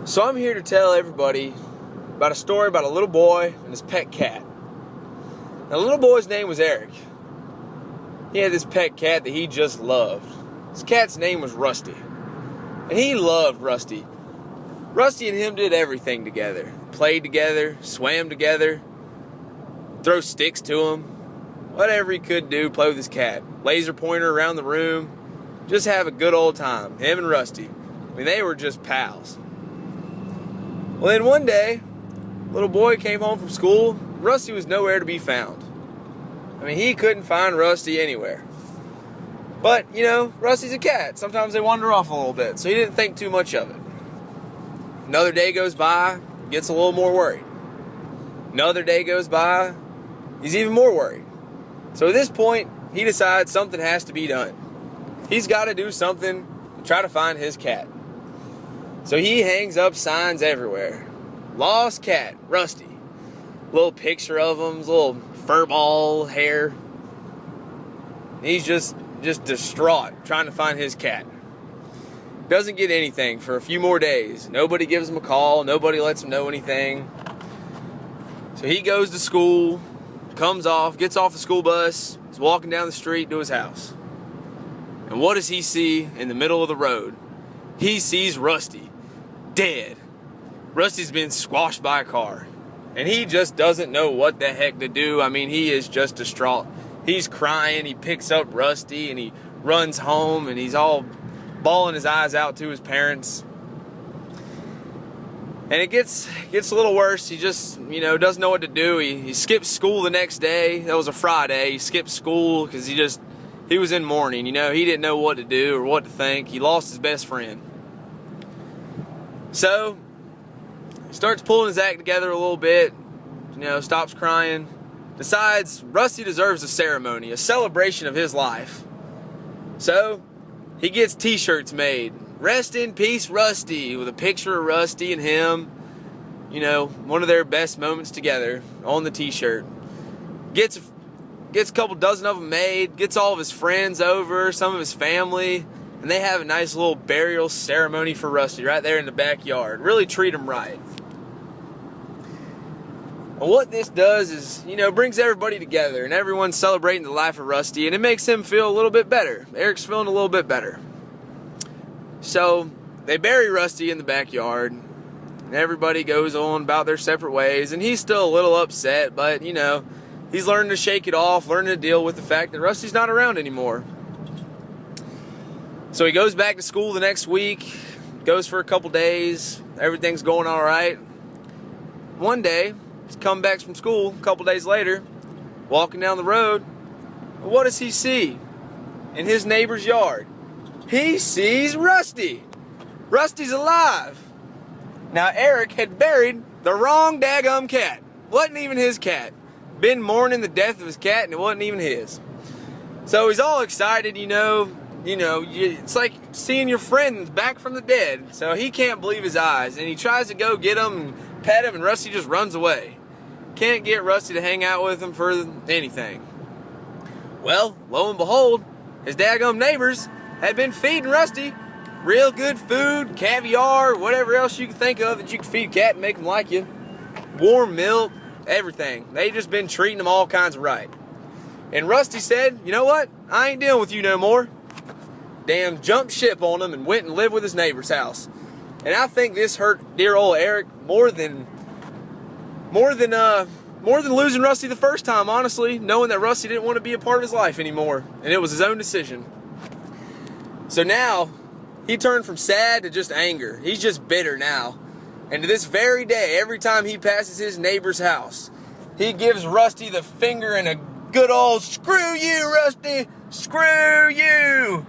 So I'm here to tell everybody about a story about a little boy and his pet cat. Now, the little boy's name was Eric. He had this pet cat that he just loved. His cat's name was Rusty. And he loved Rusty. Rusty and him did everything together. Played together, swam together, throw sticks to him. Whatever he could do, play with his cat. Laser pointer around the room. Just have a good old time. Him and Rusty. I mean, they were just pals. Well, then one day, little boy came home from school. Rusty was nowhere to be found. I mean, he couldn't find Rusty anywhere. But, you know, Rusty's a cat. Sometimes they wander off a little bit, so he didn't think too much of it. Another day goes by, gets a little more worried. Another day goes by, he's even more worried. So at this point, he decides something has to be done. He's got to do something to try to find his cat. So he hangs up signs everywhere. Lost cat, Rusty. Little picture of him, his little fur ball hair. He's just distraught trying to find his cat. Doesn't get anything for a few more days. Nobody gives him a call. Nobody lets him know anything. So he goes to school, comes off, gets off the school bus, is walking down the street to his house. And what does he see in the middle of the road? He sees Rusty, dead. Rusty's been squashed by a car. And he just doesn't know what the heck to do. I mean, he is just distraught. He's crying. He picks up Rusty and he runs home and he's all bawling his eyes out to his parents. And it gets a little worse. He just, doesn't know what to do. He skips school the next day. That was a Friday. He skipped school because he was in mourning. He didn't know what to do or what to think. He lost his best friend. So, he starts pulling his act together a little bit. Stops crying. Decides Rusty deserves a ceremony, a celebration of his life. So, he gets t-shirts made. Rest in peace, Rusty, with a picture of Rusty and him. One of their best moments together on the t-shirt. Gets a couple dozen of them made. Gets all of his friends over, some of his family. And they have a nice little burial ceremony for Rusty right there in the backyard. Really treat him right. And what this does is, brings everybody together. And everyone's celebrating the life of Rusty. And it makes him feel a little bit better. Eric's feeling a little bit better. So, they bury Rusty in the backyard, and everybody goes on about their separate ways, and he's still a little upset, but, he's learning to shake it off, learning to deal with the fact that Rusty's not around anymore. So he goes back to school the next week, goes for a couple days, everything's going all right. One day, he's come back from school a couple days later, walking down the road, and what does he see in his neighbor's yard? He sees Rusty. Rusty's alive. Now, Eric had buried the wrong daggum cat. Wasn't even his cat. Been mourning the death of his cat, and it wasn't even his. So he's all excited, it's like seeing your friend back from the dead. So he can't believe his eyes, and he tries to go get him and pet him, and Rusty just runs away. Can't get Rusty to hang out with him for anything. Well, lo and behold, his daggum neighbors had been feeding Rusty real good food, caviar, whatever else you can think of that you can feed a cat and make them like you. Warm milk, everything. They just been treating him all kinds of right. And Rusty said, you know what? I ain't dealing with you no more. Damn, jumped ship on him and went and lived with his neighbor's house. And I think this hurt dear old Eric more than losing Rusty the first time, honestly, knowing that Rusty didn't want to be a part of his life anymore. And it was his own decision. So now, he turned from sad to just anger. He's just bitter now. And to this very day, every time he passes his neighbor's house, he gives Rusty the finger and a good old, screw you, Rusty, screw you.